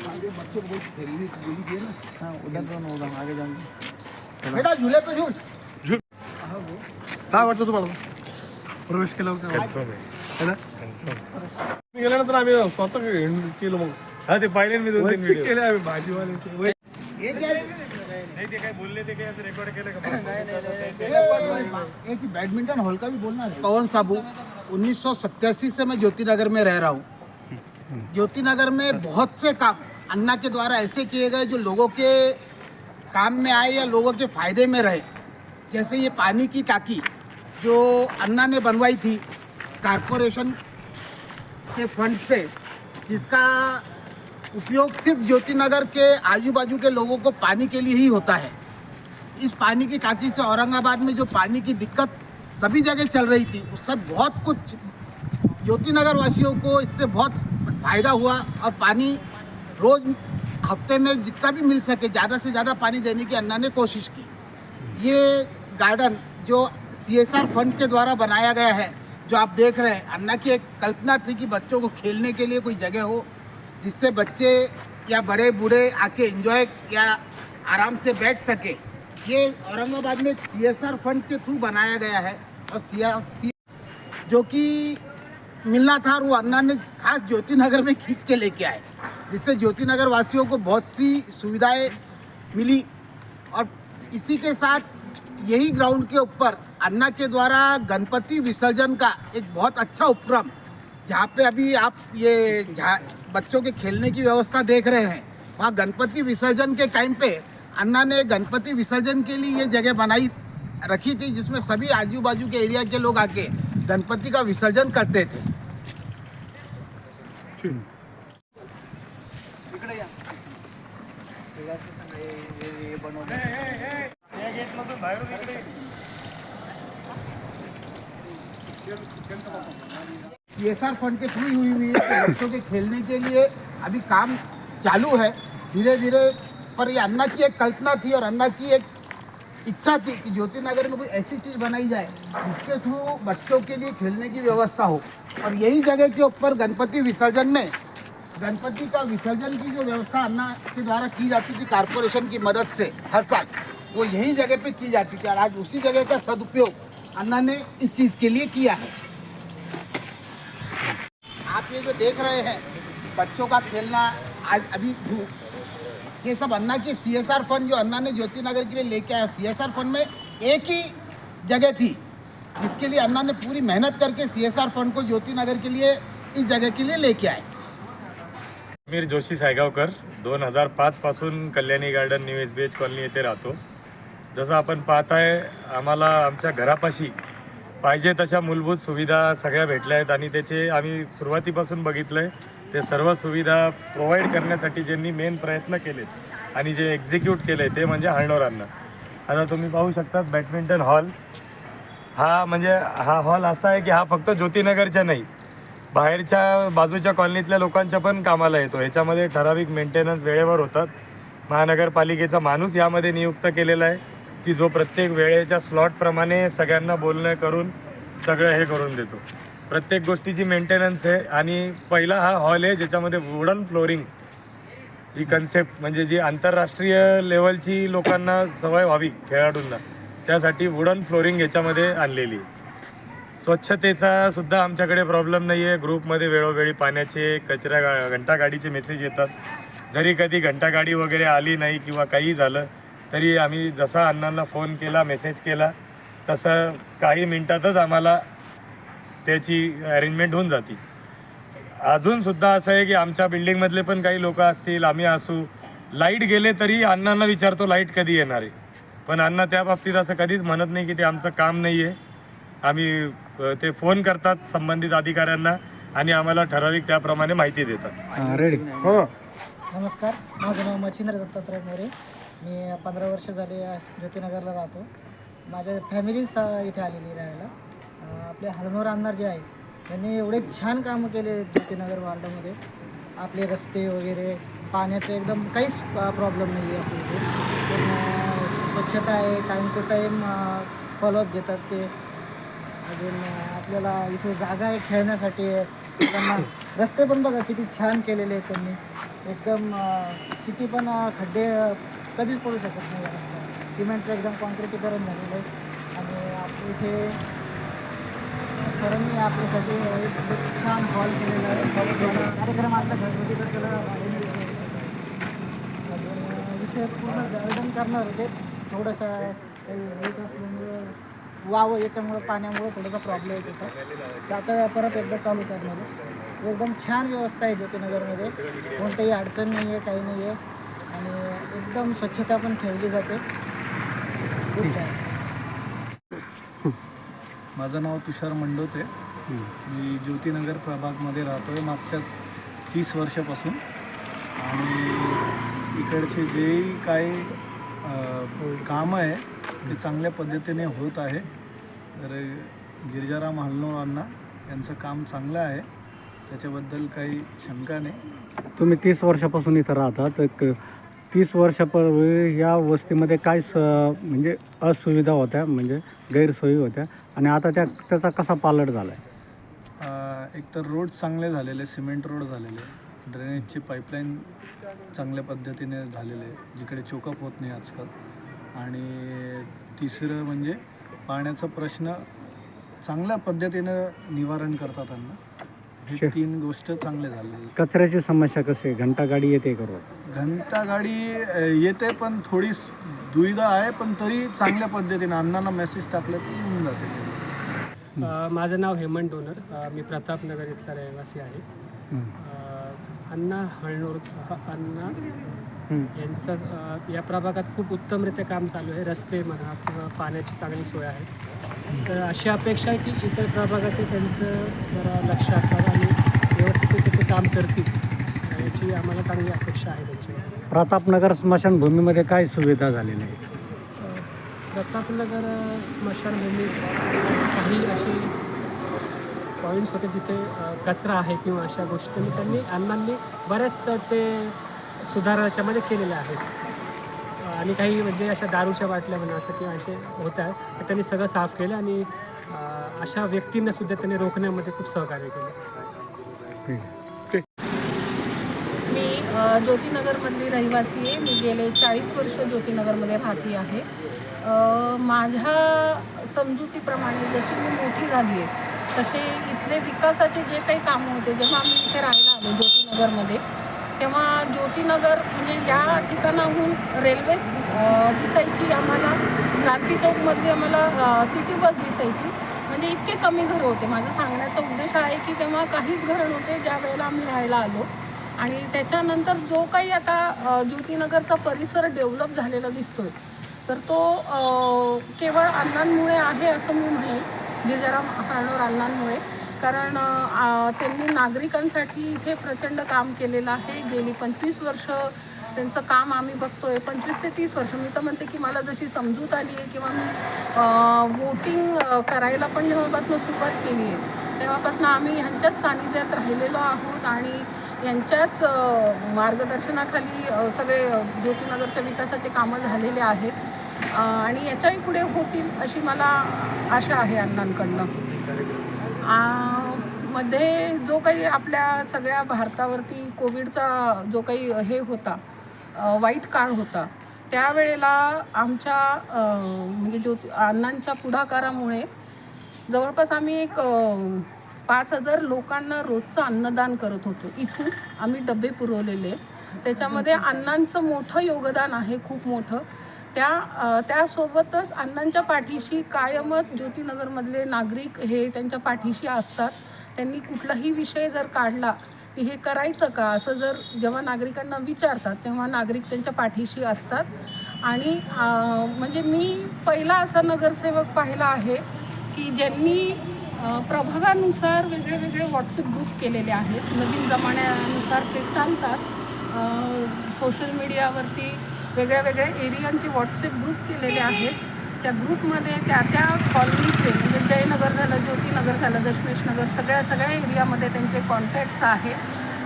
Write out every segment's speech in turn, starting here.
बच्चों को खेलने की गोली दिए ना। हाँ उधर दोनों उधर आगे जाऊंगे बेटा झूले पे झूल। काय वाटतं तुम्हाला प्रवेश केला होता कन्फर्म आहे है ना मी गेल्यानंतर आम्ही स्वतः केलं मग हा ते पाहिले मी 2-3 व्हिडिओ केले आम्ही भाजीवाले ये क्या नाही ते काय बोलले ते काय रेकॉर्ड केलं का एक बैडमिंटन हॉल का भी बोलना है। पवन साबू 1987 से मैं ज्योति नगर में रह रहा हूँ। ज्योति नगर में बहुत से काम अन्ना के द्वारा ऐसे किए गए जो लोगों के काम में आए या लोगों के फायदे में रहे। जैसे ये पानी की टाकी जो अन्ना ने बनवाई थी कारपोरेशन के फंड से, जिसका उपयोग सिर्फ ज्योति नगर के आजू बाजू के लोगों को पानी के लिए ही होता है। इस पानी की टाकी से औरंगाबाद में जो पानी की दिक्कत सभी जगह चल रही थी, उससे बहुत कुछ ज्योति नगर वासियों को इससे बहुत फ़ायदा हुआ और पानी रोज़ हफ्ते में जितना भी मिल सके ज़्यादा से ज़्यादा पानी देने की अन्ना ने कोशिश की। ये गार्डन जो CSR फंड के द्वारा बनाया गया है, जो आप देख रहे हैं, अन्ना की एक कल्पना थी कि बच्चों को खेलने के लिए कोई जगह हो जिससे बच्चे या बड़े बूढ़े आके एंजॉय या आराम से बैठ सके। ये औरंगाबाद में CSR फंड के थ्रू बनाया गया है और जो कि मिलना था वो अन्ना ने खास ज्योति नगर में खींच के लेके आए, जिससे ज्योति नगर वासियों को बहुत सी सुविधाएं मिली। और इसी के साथ यही ग्राउंड के ऊपर अन्ना के द्वारा गणपति विसर्जन का एक बहुत अच्छा उपक्रम, जहाँ पे अभी आप ये बच्चों के खेलने की व्यवस्था देख रहे हैं, वहाँ गणपति विसर्जन के टाइम पे अन्ना ने गणपति विसर्जन के लिए ये जगह बनाई रखी थी, जिसमें सभी आजू बाजू के एरिया के लोग आके गणपति का विसर्जन करते थे। CSR फंड के थ्रू हुई है कि बच्चों के खेलने के लिए अभी काम चालू है धीरे धीरे। पर ये अन्ना की एक कल्पना थी और अन्ना की एक इच्छा थी कि ज्योति नगर में कोई ऐसी चीज़ बनाई जाए जिसके थ्रू बच्चों के लिए खेलने की व्यवस्था हो। और यही जगह के ऊपर गणपति विसर्जन में गणपति का विसर्जन की जो व्यवस्था अन्ना के द्वारा की जाती थी कारपोरेशन की मदद से हर साल, वो यही जगह पे की जाती थी। और आज उसी जगह का सदुपयोग अन्ना ने इस चीज़ के लिए किया है। आप ये जो देख रहे हैं बच्चों का खेलना आज अभी ये सब अन्ना की CSR फंड जो अन्ना ने ज्योति नगर के लिए लेके आया। CSR फंड में एक ही जगह थी जिसके लिए अन्ना ने पूरी मेहनत करके CSR फंड को ज्योति नगर के लिए इस जगह के लिए लेके आए। समीर जोशी सायगावकर 2005 पासून Kalyani garden new SBH colony येथे राहतो। जसं आपण पाहताय आम्हाला आमच्या घरापाशी पाहिजे तशा मूलभूत सुविधा सगळ्या भेटल्या आहेत आणि त्याचे आम्ही सुरुवातीपासून बघितलंय ते सर्व सुविधा प्रोव्हाइड करण्यासाठी ज्यांनी मेन प्रयत्न केलेत आणि जे एक्झिक्यूट केले ते म्हणजे हळणोरांना। आता तुम्ही पाहू शकता बॅडमिंटन हॉल हा म्हणजे हा हॉल असा आहे की हा फक्त ज्योतिनगरच्या नाही बाहेरच्या बाजूच्या कॉलनीतल्या लोकांच्या पण कामाला येतो। याच्यामध्ये ठराविक मेंटेनन्स वेळेवर होतात। महानगरपालिकेचा माणूस यामध्ये नियुक्त केलेला आहे की जो प्रत्येक वेळेच्या स्लॉटप्रमाणे सगळ्यांना बोलणं करून सगळं हे करून देतो। प्रत्येक गोष्टीची मेंटेनन्स आहे आणि पहिला हा हॉल आहे ज्याच्यामध्ये वुडन फ्लोरिंग ही कन्सेप्ट म्हणजे जी आंतरराष्ट्रीय लेवलची लोकांना सवय व्हावी खेळाडूंना त्यासाठी वुडन फ्लोरिंग याच्यामध्ये आणलेली आहे। स्वच्छतेचा सुद्धा आमच्याकडे प्रॉब्लेम नाही आहे। ग्रुपमध्ये वेळोवेळी पाण्याचे कचरा घंटागाडीचे मेसेज येतात। जरी कधी घंटागाडी वगैरे आली नाही किंवा काही झालं तरी आम्ही जसा अण्णांना फोन केला मेसेज केला तसं काही मिनिटातच आम्हाला त्याची अरेंजमेंट होऊन जाते। अजूनसुद्धा असं आहे की आमच्या बिल्डिंगमधले पण काही लोक असतील आम्ही असू लाईट गेले तरी अण्णांना विचारतो लाईट कधी येणार आहे, पण अण्णा त्या बाबतीत असं कधीच म्हणत नाही की ते आमचं काम नाही आहे। आम्ही ते फोन करतात संबंधित अधिकाऱ्यांना आणि आम्हाला ठराविक त्याप्रमाणे माहिती देतात। रेडी हो नमस्कार, माझं नाव मच्छिंद्र दत्तात्रय मोरे। मी 15 वर्ष झाले ज्योतिनगरला राहतो। माझ्या फॅमिलीच इथे आलेली राहायला। आपले हलनोर अण्णा जे आहेत त्यांनी एवढे छान कामं केले ज्योतिनगर वार्डामध्ये। आपले रस्ते वगैरे पाण्याचं एकदम काहीच प्रॉब्लेम नाही आहे आपल्या इथे। स्वच्छता आहे, टाईम टू टाईम फॉलोअप घेतात ते। अजून आपल्याला इथे जागा आहे खेळण्यासाठी। त्यांना रस्ते पण बघा किती छान केलेले आहेत त्यांनी। एकदम किती पण खड्डे कधीच पडू शकत नाही या रस्त्यावर. सिमेंटचं एकदम कॉन्क्रिटीकरण झालेलं आहे आणि आपल्या इथे सरांनी आपल्यासाठी एक छान हॉल केलेला आहे. कार्यक्रम आपल्या घरगुती केला इथे पूर्ण गार्डन करणार होते. थोडंसं एक असल्यामुळे वावं याच्यामुळं पाण्यामुळं थोडासा प्रॉब्लेम येत होता. तर आता परत एकदा चालू करणार आहे. एकदम छान व्यवस्था आहे ज्योतिनगरमध्ये. कोणतीही अडचण नाही आहे, काही नाही आहे आणि एकदम स्वच्छता पण ठेवली जाते. खूप छान. माझं नाव तुषार मंडोते. मी ज्योतिनगर प्रभागमध्ये राहतो आहे मागच्या 30 वर्षापासून आणि इकडचे जेही काही कामं आहे ते चांगल्या पद्धतीने होत आहे. तर गिरिजाराम हलनोरांना यांचं काम चांगलं आहे, त्याच्याबद्दल काही शंका नाही. तुम्ही 30 वर्षापासून इथं राहता, तर 30 वर्षापूर्वी या वस्तीमध्ये काय म्हणजे असुविधा होत्या, म्हणजे गैरसोयी होत्या आणि आता त्याचा कसा पालट झाला आहे? एकतर रोड चांगले झालेले, सिमेंट रोड झालेले, ड्रेनेजची पाईपलाईन चांगल्या पद्धतीने झालेले आहे, जिकडे चोकअप होत नाही आजकाल. आणि तिसरं म्हणजे पाण्याचा प्रश्न चांगल्या पद्धतीनं निवारण करतात त्यांना. हे 3 गोष्ट चांगले झाले. कचऱ्याची समस्या कशी आहे? घंटा गाडी येते का रोज? घंटा गाडी येते पण थोडी दुविधा आहे, पण तरी चांगल्या पद्धतीने अण्णांना मेसेज टाकलं तर येऊन जाते. माझं नाव हेमंत डोनर. मी प्रतापनगर इथला रहिवासी आहे. अण्णा हळनोर अण्णा यांचं या प्रभागात खूप उत्तमरित्या काम चालू आहे. रस्ते म्हणा किंवा पाण्याची चांगली सोय आहे. तर अशी अपेक्षा आहे की इतर प्रभागातील त्यांचं जरा लक्ष असावं आणि व्यवस्थित ते काम करतील याची आम्हाला चांगली अपेक्षा आहे त्यांची. प्रतापनगर स्मशानभूमीमध्ये काय सुविधा झालेल्या आहेत? प्रतापनगर स्मशानभूमीत काही असे पॉईंट्स होते जिथे कचरा आहे किंवा अशा गोष्टी त्यांनी अण्णांनी बऱ्याच ते सुधारण्याच्यामध्ये केलेल्या आहेत. आणि काही म्हणजे अशा दारूच्या बाटल्या म्हणा असं किंवा असे होत्या तर त्यांनी सगळं साफ केलं आणि अशा व्यक्तींना सुद्धा त्यांनी रोखण्यामध्ये खूप सहकार्य केलं. मी ज्योतिनगरमधली रहिवासी आहे. मी गेले 40 वर्ष ज्योतिनगरमध्ये राहते आहे. माझ्या समजुतीप्रमाणे जशी मी मोठी झाली आहे तसे इथले विकासाचे जे काही कामं होते, जेव्हा आम्ही इथे राहायला आलो ज्योतिनगरमध्ये, तेव्हा ज्योतिनगर म्हणजे या ठिकाणाहून रेल्वे दिसायची आम्हाला. क्रांती चौकमधली आम्हाला सिटी बस दिसायची. म्हणजे इतके कमी घरं होते. माझं सांगण्याचा उद्देश आहे की तेव्हा काहीच घरं नव्हते ज्या वेळेला आम्ही राहायला आलो. आणि त्याच्यानंतर जो काही आता ज्योतिनगरचा परिसर डेव्हलप झालेला दिसतोय तर तो केवळ अण्णांमुळे आहे असं मी म्हणेन. गिरिजाराम हळनोर अण्णांमुळे. कारण त्यांनी नागरिकांसाठी इथे प्रचंड काम केलेलं आहे. गेली 25 वर्ष त्यांचं काम आम्ही बघतोय. 25 ते 30 वर्ष. मी तर म्हणते की मला जशी समजूत आली आहे किंवा मी वोटिंग करायला पण जेव्हापासून सुरुवात केली आहे तेव्हापासून आम्ही ह्यांच्याच सानिध्यात राहिलेलो आहोत आणि यांच्याच मार्गदर्शनाखाली सगळे ज्योतिनगरच्या विकासाचे कामं झालेले आहेत आणि याच्याही पुढे होतील अशी मला आशा आहे अण्णांकडनं. मध्ये जो काही आपल्या सगळ्या भारतावरती कोविडचा जो काही हे होता, वाईट काळ होता, त्यावेळेला आमच्या म्हणजे अण्णांच्या पुढाकारामुळे जवळपास आम्ही एक 5,000 लोकांना रोजचं अन्नदान करत होतो. इथून आम्ही डबे पुरवलेले. त्याच्यामध्ये अण्णांचं मोठं योगदान आहे, खूप मोठं. त्यासोबतच अण्णांच्या पाठीशी कायमच ज्योतिनगरमधले नागरिक हे त्यांच्या पाठीशी असतात. त्यांनी कुठलाही विषय जर काढला की हे करायचं का असं जर जेव्हा नागरिकांना विचारतात तेव्हा नागरिक त्यांच्या पाठीशी असतात. आणि म्हणजे मी पहिला असा नगरसेवक पाहिला आहे की ज्यांनी प्रभागानुसार वेगळे वेगळे व्हॉट्सअप ग्रुप केलेले आहेत. नवीन जमान्यानुसार ते चालतात. सोशल मीडियावरती वेगळ्या वेगळ्या एरियांचे व्हॉट्सअप ग्रुप केलेले आहेत. त्या ग्रुपमध्ये त्या कॉलनीचे म्हणजे जयनगर झालं, ज्योतिनगर झालं, दशमेशनगर सगळ्या एरियामध्ये त्यांचे कॉन्टॅक्ट्स आहेत.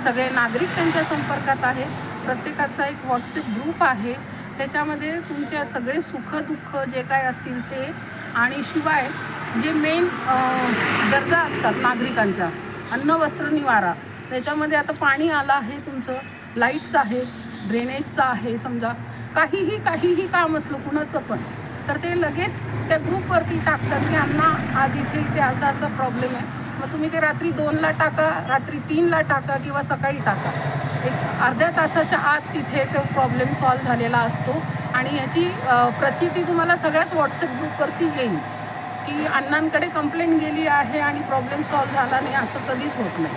सगळे नागरिक त्यांच्या संपर्कात आहेत. प्रत्येकाचा एक व्हॉट्सअप ग्रुप आहे. त्याच्यामध्ये तुमच्या सगळे सुखदुःख जे काय असतील ते आणि शिवाय जे मेन गरजा असतात नागरिकांच्या, अन्न वस्त्र निवारा, त्याच्यामध्ये आता पाणी आलं आहे तुमचं, लाईट्स आहे, ड्रेनेजचं आहे, समजा काहीही काम असलं कुणाचं पण, तर ते लगेच त्या ग्रुपवरती टाकतात की अण्णा आज इथे असा प्रॉब्लेम आहे, मग तुम्ही ते रात्री 2ला टाका, रात्री 3ला टाका किंवा सकाळी टाका. एक अर्ध्या तासाच्या आत तिथे तो प्रॉब्लेम सॉल्व्ह झालेला असतो आणि याची प्रचिती तुम्हाला सगळ्याच व्हॉट्सअप ग्रुपवरती येईल की अण्णांकडे कंप्लेंट गेली आहे आणि प्रॉब्लेम सॉल्व्ह झाला नाही, असं कधीच होत नाही.